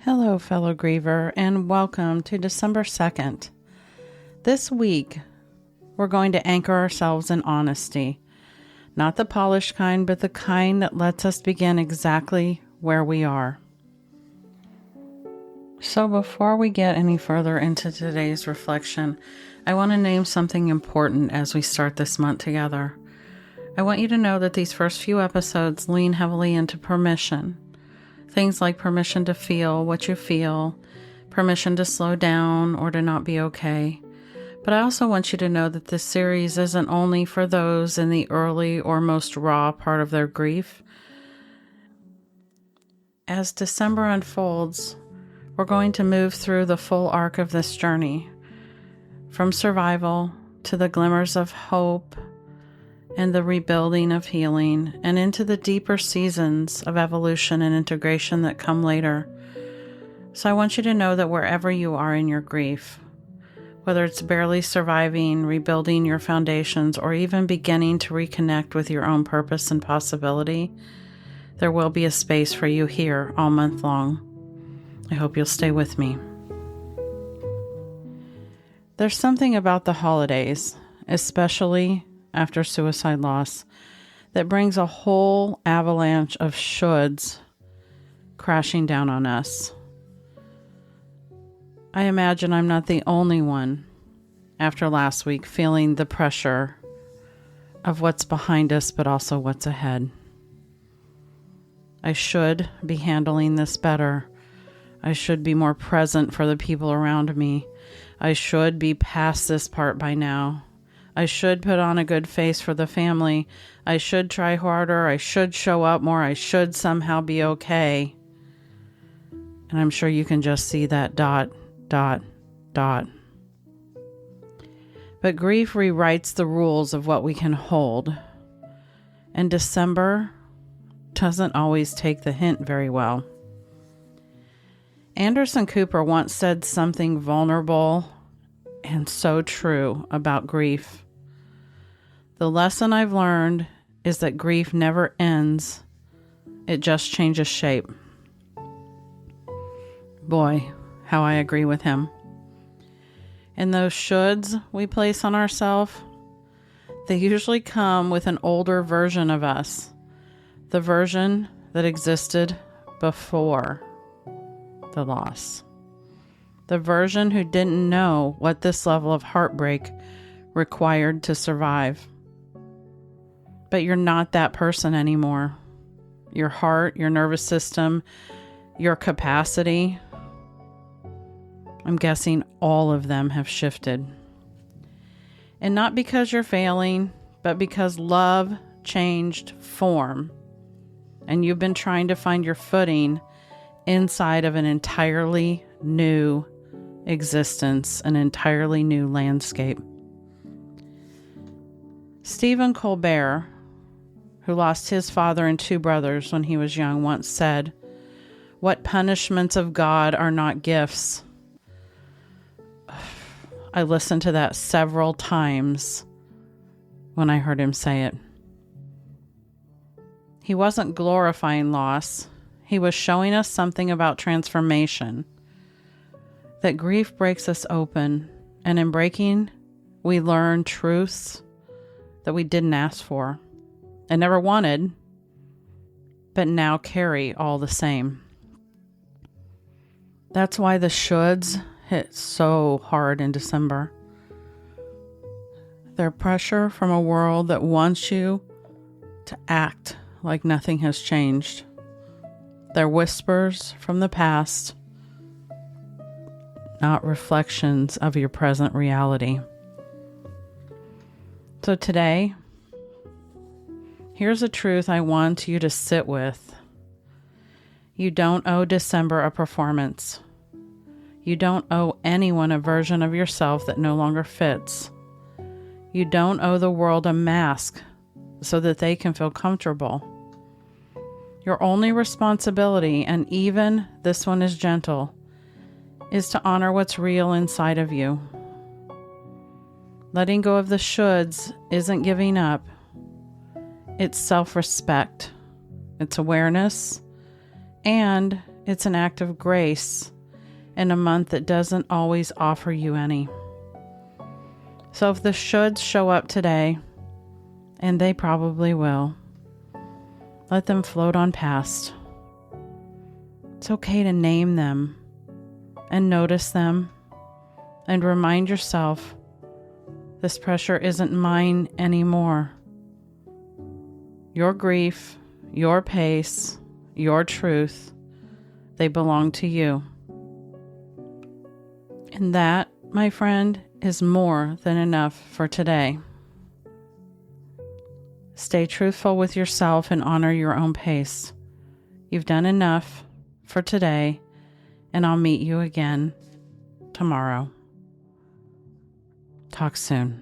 Hello, fellow griever, and welcome to December 2nd. This week, we're going to anchor ourselves in honesty. Not the polished kind, but the kind that lets us begin exactly where we are. So before we get any further into today's reflection, I want to name something important as we start this month together. I want you to know that these first few episodes lean heavily into permission. Things like permission to feel what you feel, permission to slow down or to not be okay. But I also want you to know that this series isn't only for those in the early or most raw part of their grief. As December unfolds, we're going to move through the full arc of this journey, from survival to the glimmers of hope and the rebuilding of healing, and into the deeper seasons of evolution and integration that come later. So I want you to know that wherever you are in your grief, whether it's barely surviving, rebuilding your foundations, or even beginning to reconnect with your own purpose and possibility, there will be a space for you here all month long. I hope you'll stay with me. There's something about the holidays, especially after suicide loss, that brings a whole avalanche of shoulds crashing down on us. I imagine I'm not the only one after last week feeling the pressure of what's behind us, but also what's ahead. I should be handling this better. I should be more present for the people around me. I should be past this part by now. I should put on a good face for the family. I should try harder. I should show up more. I should somehow be okay. And I'm sure you can just see that ... But grief rewrites the rules of what we can hold. And December doesn't always take the hint very well. Anderson Cooper once said something vulnerable and so true about grief. The lesson I've learned is that grief never ends. It just changes shape. Boy, how I agree with him. And those shoulds we place on ourselves, they usually come with an older version of us. The version that existed before the loss. The version who didn't know what this level of heartbreak required to survive. But you're not that person anymore. Your heart, your nervous system, your capacity, I'm guessing all of them have shifted. And not because you're failing, but because love changed form. And you've been trying to find your footing inside of an entirely new existence, an entirely new landscape. Stephen Colbert, who lost his father and two brothers when he was young, once said, "What punishments of God are not gifts?" I listened to that several times when I heard him say it. He wasn't glorifying loss. He was showing us something about transformation. That grief breaks us open, and in breaking, we learn truths that we didn't ask for and never wanted, but now carry all the same. That's why the shoulds hit so hard in December. They're pressure from a world that wants you to act like nothing has changed. They're whispers from the past, not reflections of your present reality. So today, here's a truth I want you to sit with. You don't owe December a performance. You don't owe anyone a version of yourself that no longer fits. You don't owe the world a mask so that they can feel comfortable. Your only responsibility, and even this one is gentle, is to honor what's real inside of you. Letting go of the shoulds isn't giving up. It's self-respect. It's awareness. And It's an act of grace in a month that doesn't always offer you any. So if the shoulds show up today, and they probably will, let them float on past. It's okay to name them and notice them and remind yourself this pressure isn't mine anymore. Your grief, your pace, your truth, they belong to you. And that, my friend, is more than enough for today. Stay truthful with yourself and honor your own pace. You've done enough for today, and I'll meet you again tomorrow. Talk soon.